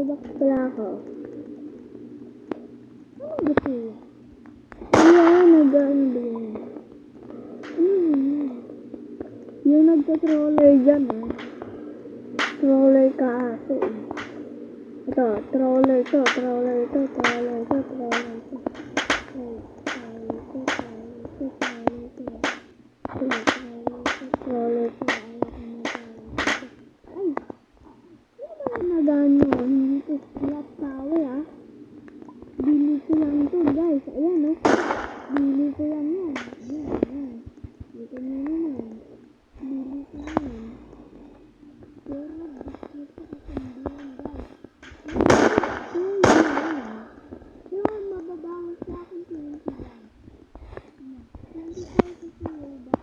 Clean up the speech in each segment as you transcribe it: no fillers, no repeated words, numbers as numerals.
Robux pala ako. Anong gusto yun? Ayan, nag-ano ba yun? Ano yun? Yung nagka-troller dyan, ah. Troller ka aso, eh. Ito, troller to, troller to, troller to, troller to. Troller to. Ay! Ano ba nagano? Hindi ko flat tower, ah. Bili ko lang to, guys. Ayan, oh. Bili ko lang yan. Ayan, ayan. Dito nyo naman. Bili ko lang yan. Pero, business ko kasambihan, guys. Pero, mababawas sa akin 20 lang. 24 kasi ba?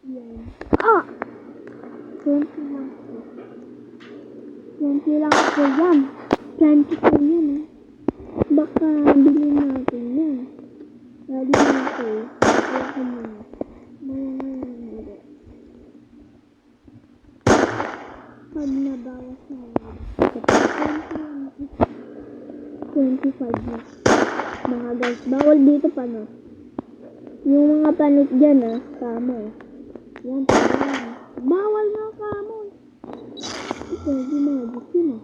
Ayan. Ah! 20 lang ko. 20 lang ko yan. 20 ko yan, eh. Baka bilhin natin yan. Lali natin. Kaya ko muna. Ngayon. Pag nabawas na yun. 25 na. Mga guys, bawal dito pa, no? Yung mga panit dyan, ah. Kamo. Yan, yan. Bawal na kamo. Ito, gumagit yun, ah.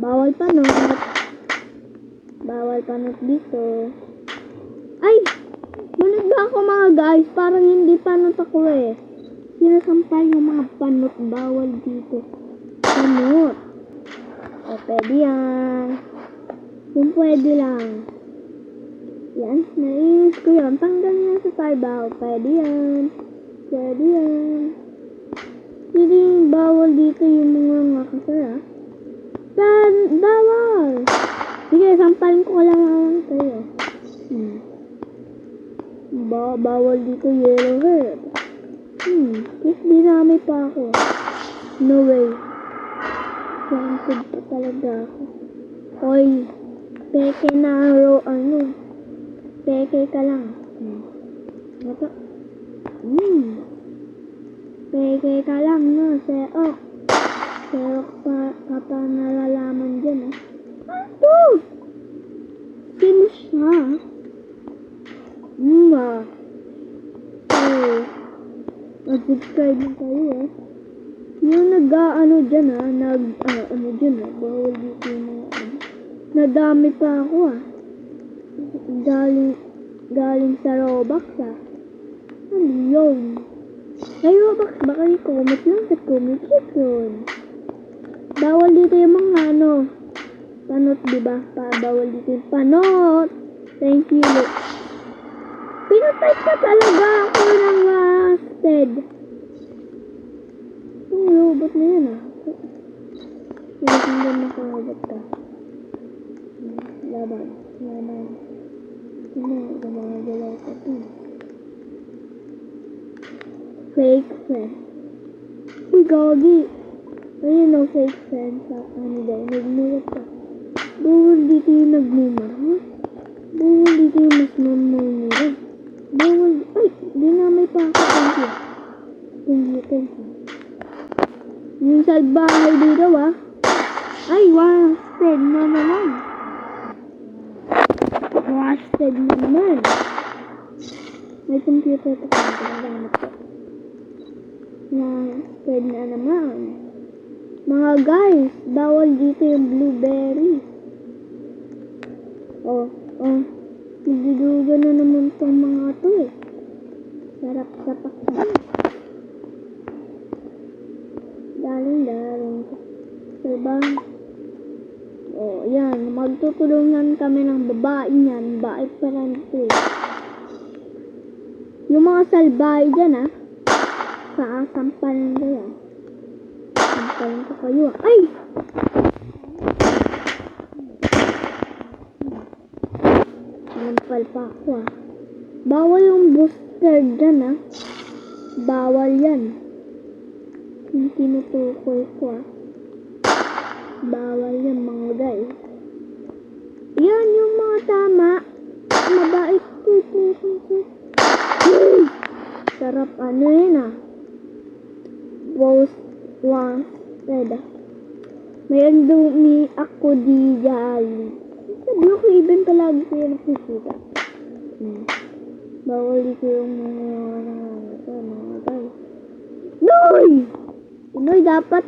Bawal panot. Bawal panot dito. Ay! Bunod ba ako mga guys? Parang hindi panot ako eh. Sinasampay yung mga panot. Bawal dito. Panot. O, pwede yan. Kung pwede lang. Yan. Nainis ko yun. Tanggal yan sa trabaho. Pwede yan. Pwede yan. Hindi bawal dito yung mga makasara. Bawal! Sige, sampalin ko lang kayo. Bawal dito yellow hair. Please dinami pa ako. No way. Wanted pa talaga ako. Hoy, peke na ano. Peke ka lang. Ito. Peke ka lang, no? Seok. Seok pa nalalaman dyan, eh. Ano? Sino siya? Mag-subscribe na kayo, eh. Yung nag-ano dyan, ah. Ano dyan, ah. Bawal dito yung mga ano. Nadami pa ako, ah. Galing sa Robux, ah. Ano yun? Ay, Robux ba kayo? Comment lang sa comment section. Bawal dito yung mga ano. Panot, diba? Bawal dito yung panot. Thank you. Pinotype ka talaga ako ng Wasted. Yung robot na yun, ah. Pinasundan na ka robot ka. Laban. Gumagalaw ka to. Fake friend. Uy, gagi. Ayun o, fake friend sa ano daw. Nagmulat ka. Bawal dito yung nagmumara. Bawal dito yung mas mamumura. Bawal. Ay, dinamay pa ako. Thank you. Yung salbahay dito, ah. Ay, wasted na naman. Wasted na naman. May computer pa kami. Wasted na naman. Mga guys, bawal dito yung blueberry. Nagduduga na naman tong mga to, eh. Sarap sa paksa. Daling. Diba? Yan. Magtutulungan kami ng babae niyan. Babae pa lang ito, eh. Yung mga salbahay dyan, ah. Sampalan ko yan. Sampalan ko kayo, ah. Ay! Nampal pa ako, ah. Bawal yung booster dyan, ah. Bawal yan. Yung tinutukoy ko, ah. Bawal yan, mga guys. Yan yung mga tama. Mabait ko. Sarap ano yun, ah. wanted. Mayroon dumi ako di jali. Sabi ko even palagi ko yan nakikita. Bawal dito yung mga guys. Noy! Noy, dapat